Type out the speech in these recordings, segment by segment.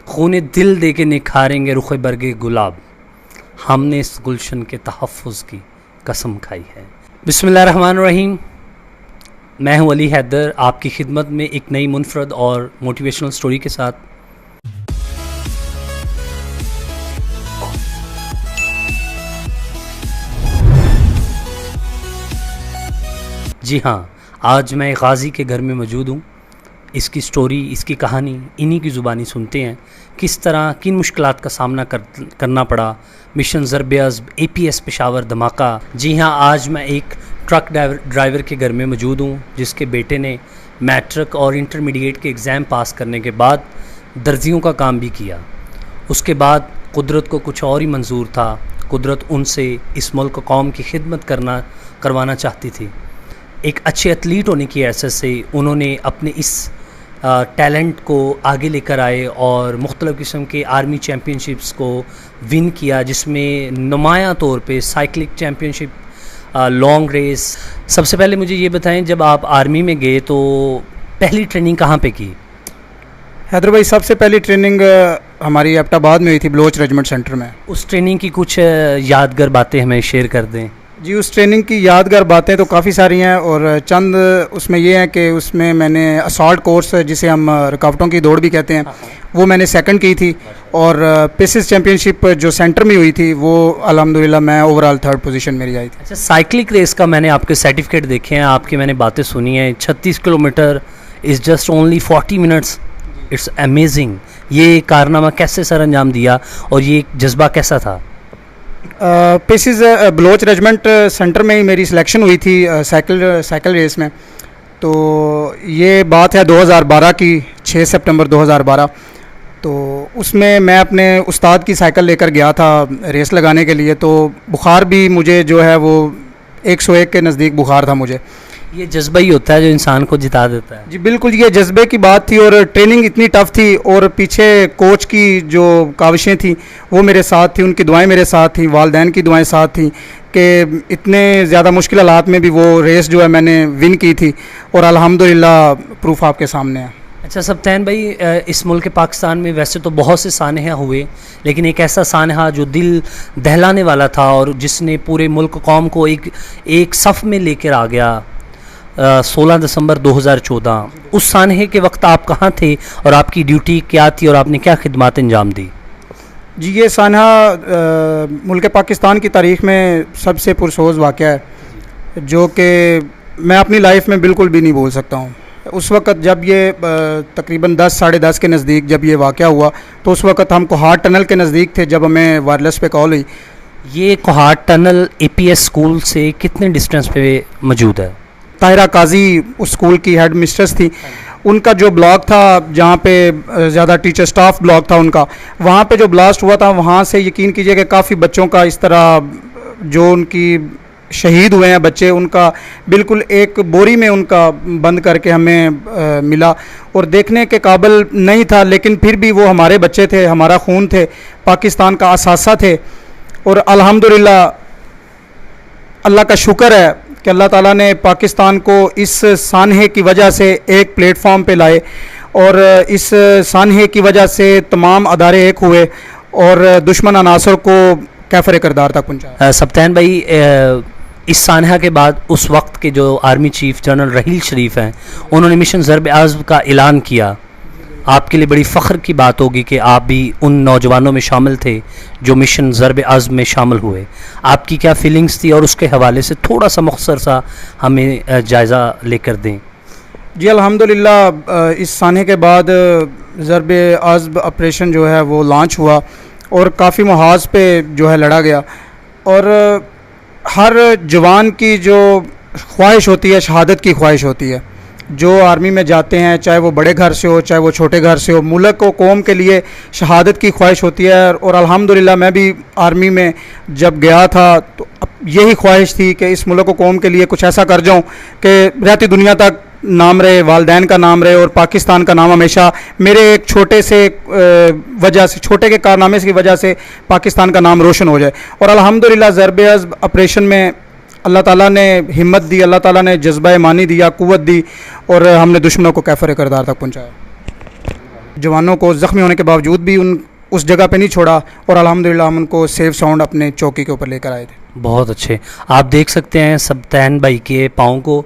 खूने दिल दे के निखारेंगे रुख़ बरगे गुलाब, हमने इस गुलशन के तहफ़्फ़ुज़ की कसम खाई है। बिस्मिल्लाहिर्रहमानिर्रहीम। मैं हूं अली हैदर, आपकी खिदमत में एक नई मुनफरद और मोटिवेशनल स्टोरी के साथ। जी हाँ, आज मैं गाज़ी के घर में मौजूद हूँ। इसकी स्टोरी, इसकी कहानी इन्हीं की ज़ुबानी सुनते हैं, किस तरह किन मुश्किलात का सामना करना पड़ा। मिशन ज़र्ब-ए-अज़्म APS पेशावर धमाका। जी हाँ, आज मैं एक ट्रक ड्राइवर के घर में मौजूद हूँ, जिसके बेटे ने मैट्रिक और इंटरमीडिएट के एग्ज़ाम पास करने के बाद दर्जियों का काम भी किया। उसके बाद कुदरत को कुछ और ही मंजूर था। कुदरत उनसे इस मुल्क कौम की खिदमत करवाना चाहती थी। एक अच्छे एथलीट होने की हैसियत से उन्होंने अपने इस टैलेंट को आगे लेकर आए और मुख्तलिफ़ किस्म के आर्मी चैम्पियनशिप्स को विन किया, जिसमें नुमायाँ तौर पे साइकिलिंग चैम्पियनशिप, लॉन्ग रेस। सबसे पहले मुझे ये बताएं, जब आप आर्मी में गए तो पहली ट्रेनिंग कहाँ पे की? हैदर भाई, सबसे पहली ट्रेनिंग हमारी एबटाबाद में हुई थी, बलोच रेजिमेंट सेंटर में। उस ट्रेनिंग की कुछ यादगार बातें हमें शेयर कर दें। जी, उस ट्रेनिंग की यादगार बातें तो काफ़ी सारी हैं और चंद उसमें ये हैं कि उसमें मैंने असॉल्ट कोर्स, जिसे हम रुकावटों की दौड़ भी कहते हैं, वो मैंने सेकंड की थी। और पेसिस चैम्पियनशिप जो सेंटर में हुई थी, वो अल्हम्दुलिल्लाह मैं ओवरऑल थर्ड पोजीशन मेरी आई थी। अच्छा, साइकिलिंग रेस का मैंने आपके सर्टिफिकेट देखे हैं, आपकी मैंने बातें सुनी हैं। 36 kilometre is just only 40 minutes. It's amazing. ये कारनामा कैसे सर अंजाम दिया और ये जज्बा कैसा था? पेसिस बलोच रेजिमेंट सेंटर में ही मेरी सिलेक्शन हुई थी साइकिल रेस में। तो ये बात है 2012 की, 6 सितंबर 2012। तो उसमें मैं अपने उस्ताद की साइकिल लेकर गया था रेस लगाने के लिए। तो बुखार भी मुझे जो है वो 101 के नज़दीक बुखार था मुझे। ये जज्बा ही होता है जो इंसान को जिता देता है। जी बिल्कुल, ये जज्बे की बात थी और ट्रेनिंग इतनी टफ़ थी और पीछे कोच की जो काविशें थी वो मेरे साथ थी, उनकी दुआएं मेरे साथ थी, वालदैन की दुआएं साथ थी कि इतने ज़्यादा मुश्किल हालात में भी वो रेस जो है मैंने विन की थी। और अल्हम्दुलिल्लाह प्रूफ आपके सामने है। अच्छा सब्तैन भाई, इस मुल्क पाकिस्तान में वैसे तो बहुत से सानहा हुए, लेकिन एक ऐसा सानहा जो दिल दहलाने वाला था और जिसने पूरे मुल्क कौम को एक सफ़ में लेकर आ गया, 16 दिसंबर 2014। उस सानहे के वक्त आप कहाँ थे और आपकी ड्यूटी क्या थी और आपने क्या खिदमत अंजाम दी? जी, ये सानहा मुल्क पाकिस्तान की तारीख़ में सबसे पुरसोज वाक़या है, जो कि मैं अपनी लाइफ में बिल्कुल भी नहीं भूल सकता हूँ। उस वक़्त जब ये तकरीबन 10 साढ़े 10 के नज़दीक जब ये वाक़या हुआ, तो उस वक़्त हम कोहाट टनल के नज़दीक थे जब हमें वायरलेस पे कॉल हुई। ये कोहाट टनल APS स्कूल से कितने डिस्टेंस पे मौजूद है? ताहिरा काजी उस स्कूल की हेड मिस्ट्रेस थी। उनका जो ब्लॉक था, जहाँ पे ज़्यादा टीचर स्टाफ ब्लॉक था उनका, वहाँ पे जो ब्लास्ट हुआ था, वहाँ से यकीन कीजिए कि काफ़ी बच्चों का इस तरह जो उनकी शहीद हुए हैं बच्चे, उनका बिल्कुल एक बोरी में उनका बंद करके हमें मिला और देखने के काबिल नहीं था। लेकिन फिर भी वो हमारे बच्चे थे, हमारा खून थे, पाकिस्तान का असासा थे। और अल्हम्दुलिल्लाह अल्लाह का शुक्र है कि अल्लाह ताला ने पाकिस्तान को इस सानहे की वजह से एक प्लेटफॉर्म पे लाए और इस सानहे की वजह से तमाम अदारे एक हुए और दुश्मन अनासर को कैफर किरदार तक पहुँचाया। सब्तैन भाई, इस सानहा के बाद उस वक्त के जो आर्मी चीफ जनरल रहील शरीफ हैं, उन्होंने मिशन ज़र्ब-ए-अज़्म का ऐलान किया। आपके लिए बड़ी फ़ख्र की बात होगी कि आप भी उन नौजवानों में शामिल थे जो मिशन ज़र्ब-ए-अज़्म में शामिल हुए। आपकी क्या फीलिंग्स थी और उसके हवाले से थोड़ा सा मुख्तसर सा हमें जायज़ा लेकर दें। जी अल्हम्दुलिल्लाह, इस सानहे के बाद ज़र्ब-ए-अज़्म ऑपरेशन जो है वो लॉन्च हुआ और काफ़ी मुहाज़ पे जो है लड़ा गया। और हर जवान की जो ख्वाहिश होती है, शहादत की ख्वाहिश होती है। जो आर्मी में जाते हैं, चाहे वो बड़े घर से हो चाहे वो छोटे घर से हो, मुल्क को कौम के लिए शहादत की ख्वाहिश होती है। और अल्हम्दुलिल्लाह मैं भी आर्मी में जब गया था तो यही ख्वाहिश थी कि इस मुल्क को कौम के लिए कुछ ऐसा कर जाऊं कि रहती दुनिया तक नाम रहे, वालदैन का नाम रहे और पाकिस्तान का नाम हमेशा मेरे एक छोटे से वजह से, छोटे के कारनामे की वजह से पाकिस्तान का नाम रोशन हो जाए। और अल्हम्दुलिल्लाह ज़र्ब-ए-अज़्म ऑपरेशन में अल्लाह ताला ने हिम्मत दी, अल्लाह ताला ने जज्बा ईमानी दिया, क़ुव्वत दी और हमने दुश्मनों को कैफर किरदार तक पहुँचाया। जवानों को ज़ख्मी होने के बावजूद भी उस जगह पे नहीं छोड़ा और अल्हम्दुलिल्लाह हम उनको सेफ साउंड अपने चौकी के ऊपर लेकर आए थे। बहुत अच्छे। आप देख सकते हैं सब्तैन भाई के पाँव को,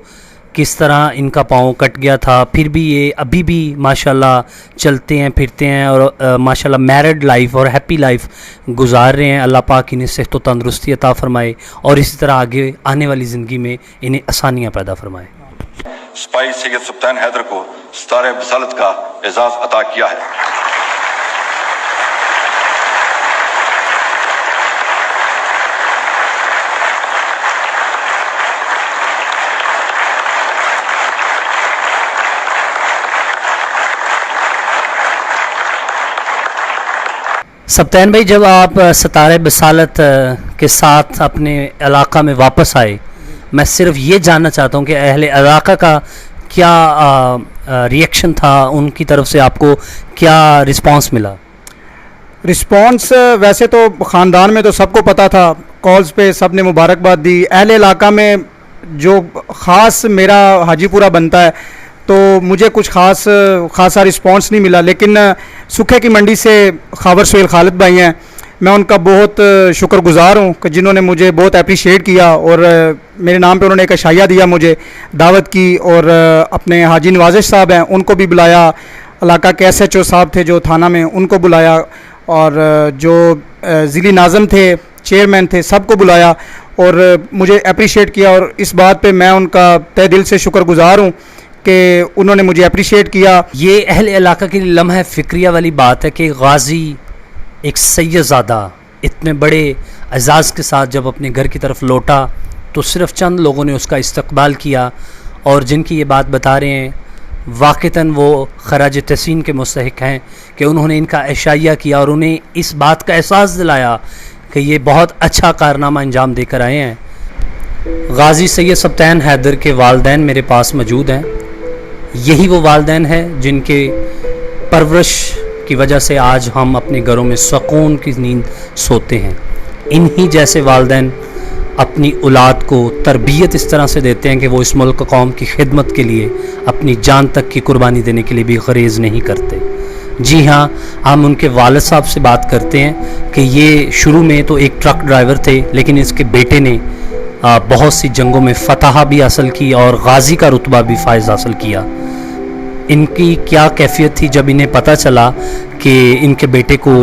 किस तरह इनका पाँव कट गया था, फिर भी ये अभी भी माशाल्लाह चलते हैं फिरते हैं और माशाल्लाह मैरिड लाइफ और हैप्पी लाइफ गुजार रहे हैं। अल्लाह पाक इन्हें सेहत व तंदुरुस्ती अता फ़रमाए और इसी तरह आगे आने वाली ज़िंदगी में इन्हें आसानियाँ पैदा फरमाए। सिपाही सैयद सब्तैन हैदर को सितारे बसालत का एजाज़ अता किया है। सब्तैन भाई, जब आप सितारे बसालत के साथ अपने इलाका में वापस आए, मैं सिर्फ ये जानना चाहता हूँ कि अहले इलाका का क्या रिएक्शन था, उनकी तरफ से आपको क्या रिस्पांस मिला? रिस्पांस वैसे तो ख़ानदान में तो सबको पता था, कॉल्स पे सब ने मुबारकबाद दी। अहले इलाका में जो ख़ास मेरा हाजीपुरा बनता है तो मुझे कुछ खासा रिस्पांस नहीं मिला, लेकिन सुखे की मंडी से खावर सुहेल खालिद भाई हैं, मैं उनका बहुत शुक्रगुज़ार हूँ कि जिन्होंने मुझे बहुत अप्रिशिएट किया और मेरे नाम पे उन्होंने एक अशाइया दिया, मुझे दावत की और अपने हाजी नवाजिश साहब हैं उनको भी बुलाया, इलाका के SHO साहब थे जो थाना में उनको बुलाया और जो ज़िली नाज़म थे, चेयरमैन थे, सबको बुलाया और मुझे अप्रिशिएट किया। और इस बात पे मैं उनका तहे दिल से शुक्रगुज़ार हूँ कि उन्होंने मुझे अप्रिशिएट किया। ये अहले इलाका के लिए लम्हा फ़िक्रिया वाली बात है कि गाजी एक सैयदज़ादा इतने बड़े एजाज़ के साथ जब अपने घर की तरफ लौटा तो सिर्फ़ चंद लोगों ने उसका इस्तकबाल किया और जिनकी ये बात बता रहे हैं वाक़तन वो खराज तहसीन के मुस्तहिक़ हैं कि उन्होंने इनका एशाइया किया और उन्हें इस बात का एहसास दिलाया कि ये बहुत अच्छा कारनामा अंजाम देकर आए हैं। गाजी सैयद सब्तैन हैदर के वालदैन मेरे पास मौजूद हैं। यही वो वालदैन हैं जिनके परवरिश की वजह से आज हम अपने घरों में सुकून की नींद सोते हैं। इन्हीं जैसे वालदैन अपनी औलाद को तरबियत इस तरह से देते हैं कि वो इस मुल्क कौम की खिदमत के लिए अपनी जान तक की कुर्बानी देने के लिए भी ग़रेज़ नहीं करते। जी हाँ, हम उनके वालिद साहब से बात करते हैं कि ये शुरू में तो एक ट्रक ड्राइवर थे, लेकिन इसके बेटे ने बहुत सी जंगों में फ़तह भी हासिल की और गाजी का रुतबा भी फ़ायज़ हासिल किया। इनकी क्या कैफियत थी जब इन्हें पता चला कि इनके बेटे को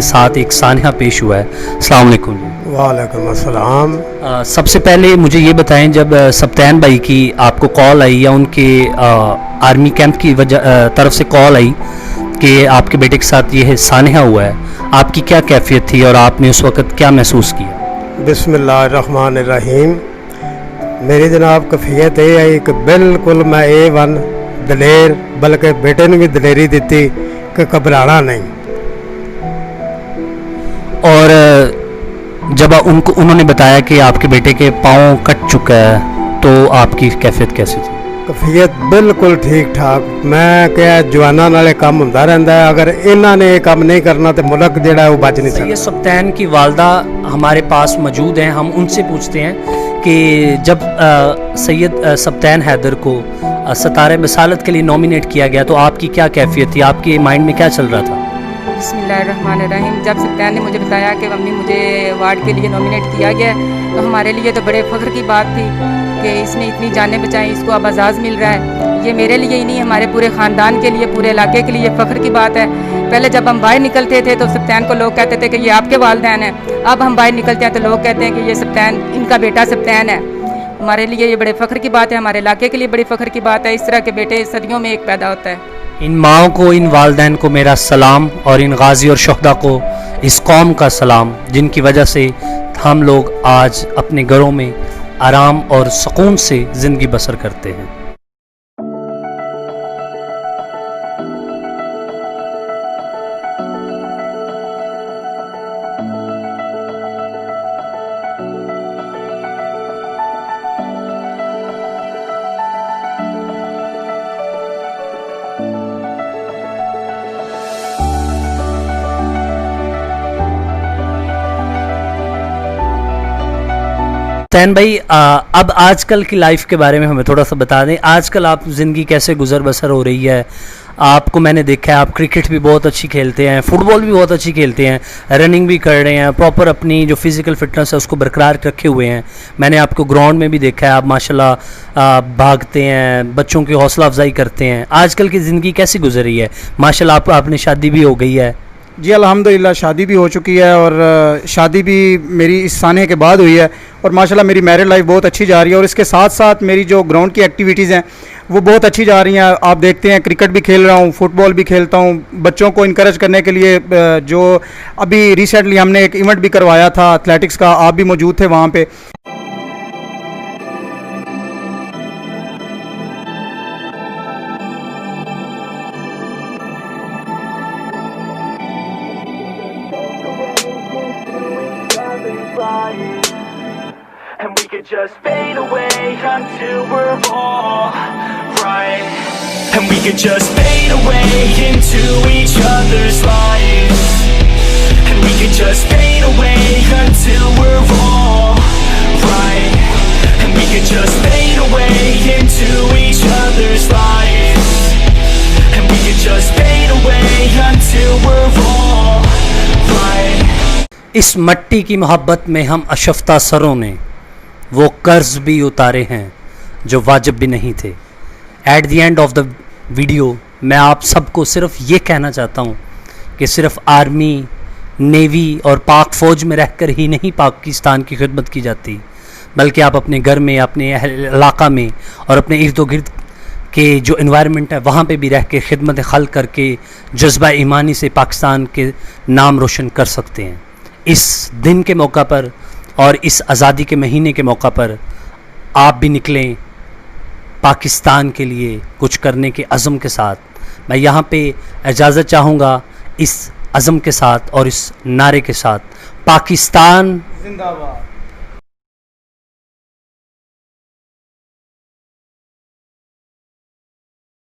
साथ एक सानहा पेश हुआ है? अस्सलाम वालेकुम। वालेकुम अस्सलाम। सबसे पहले मुझे ये बताएं, जब सब्तैन भाई की आपको कॉल आई या उनके आर्मी कैंप की तरफ से कॉल आई कि आपके बेटे के साथ ये सानहा हुआ है, आपकी क्या कैफियत थी और आपने उस वक़्त क्या महसूस किया? बिस्मिल्लाहिर्रहमानिर्रहीम। मेरी जनाब कैफियत ये है कि बिल्कुल मैं A1 दलेर, बल्कि बेटे ने भी दलेरी दी कि घबराना नहीं। और जब उन्होंने बताया कि आपके बेटे के पाँव कट चुका है तो आपकी कैफियत कैसी थी? कैफियत बिल्कुल ठीक ठाक। मैं क्या जवाना नाले काम होता रहता है, अगर इन्होंने ये काम नहीं करना तो मुल्क जो है वो बच नहीं सकता। सैयद सब्तैन की वालदा हमारे पास मौजूद हैं, हम उनसे पूछते हैं कि जब सैयद सब्तैन हैदर को सितारे बसालत के लिए नॉमिनेट किया गया तो आपकी क्या कैफियत थी, आपके माइंड में क्या चल रहा था? बिस्मिल्लाहिर्रहमानिर्रहीम। जब सब्तैन ने मुझे बताया कि मम्मी मुझे वार्ड के लिए नॉमिनेट किया गया तो हमारे लिए तो बड़े फ़ख्र की बात थी कि इसने इतनी जानें बचाई, इसको अब एजाज़ मिल रहा है। ये मेरे लिए ही नहीं, हमारे पूरे ख़ानदान के लिए, पूरे इलाके के लिए फ़ख्र की बात है। पहले जब हम बाहर निकलते थे तो सब्तैन को लोग कहते थे कि ये आपके वालिदैन हैं, अब हम बाहर निकलते हैं तो लोग कहते हैं कि ये सब्तैन, इनका बेटा सब्तैन है। हमारे लिए ये बड़े फ़ख्र की बात है, हमारे इलाके के लिए बड़ी फ़ख्र की बात है। इस तरह के बेटे सदियों में एक पैदा होता है। इन माओं को, इन वालदैन को मेरा सलाम और इन गाजी और शहदा को, इस कौम का सलाम जिनकी वजह से हम लोग आज अपने घरों में आराम और सुकून से ज़िंदगी बसर करते हैं। तैन भाई, अब आजकल की लाइफ के बारे में हमें थोड़ा सा बता दें। आजकल आप ज़िंदगी कैसे गुजर बसर हो रही है? आपको मैंने देखा है, आप क्रिकेट भी बहुत अच्छी खेलते हैं, फुटबॉल भी बहुत अच्छी खेलते हैं, रनिंग भी कर रहे हैं, प्रॉपर अपनी जो फिज़िकल फिटनेस है उसको बरकरार रखे हुए हैं। मैंने आपको ग्राउंड में भी देखा है, आप माशाल्लाह भागते हैं, बच्चों की हौसला अफजाई करते हैं। आजकल की ज़िंदगी कैसी गुजर रही है? माशाल्लाह आपने शादी भी हो गई है। जी अल्हम्दुलिल्लाह शादी भी हो चुकी है, और शादी भी मेरी इस साने के बाद हुई है, और माशाल्लाह मेरी मैरिड लाइफ बहुत अच्छी जा रही है। और इसके साथ साथ मेरी जो ग्राउंड की एक्टिविटीज़ हैं वो बहुत अच्छी जा रही हैं। आप देखते हैं क्रिकेट भी खेल रहा हूँ, फुटबॉल भी खेलता हूँ। बच्चों को इनकरेज करने के लिए जो अभी रिसेंटली हमने एक इवेंट भी करवाया था एथलेटिक्स का, आप भी मौजूद थे वहाँ पे। And we could just fade away until we're all right. And we could just fade away into each other's lives. And we could just fade away until we're all right. And we could just fade away into each other's lives. And we could just fade away until we're all right. इस मट्टी की मोहब्बत में हम अशफ्ता सरों ने वो कर्ज भी उतारे हैं जो वाजिब भी नहीं थे। At the end of the video मैं आप सबको सिर्फ ये कहना चाहता हूँ कि सिर्फ आर्मी, नेवी और पाक फ़ौज में रहकर ही नहीं पाकिस्तान की खिदमत की जाती, बल्कि आप अपने घर में, अपने इलाका में और अपने इर्द गिर्द के जो इन्वायरमेंट है वहाँ पे भी रह के खिदमत खल करके जज्बा ईमानी से पाकिस्तान के नाम रोशन कर सकते हैं। इस दिन के मौका पर और इस आज़ादी के महीने के मौका पर आप भी निकलें पाकिस्तान के लिए कुछ करने के अज़म के साथ। मैं यहाँ पे इजाज़त चाहूँगा इस अज़म के साथ और इस नारे के साथ, पाकिस्तान जिंदाबाद।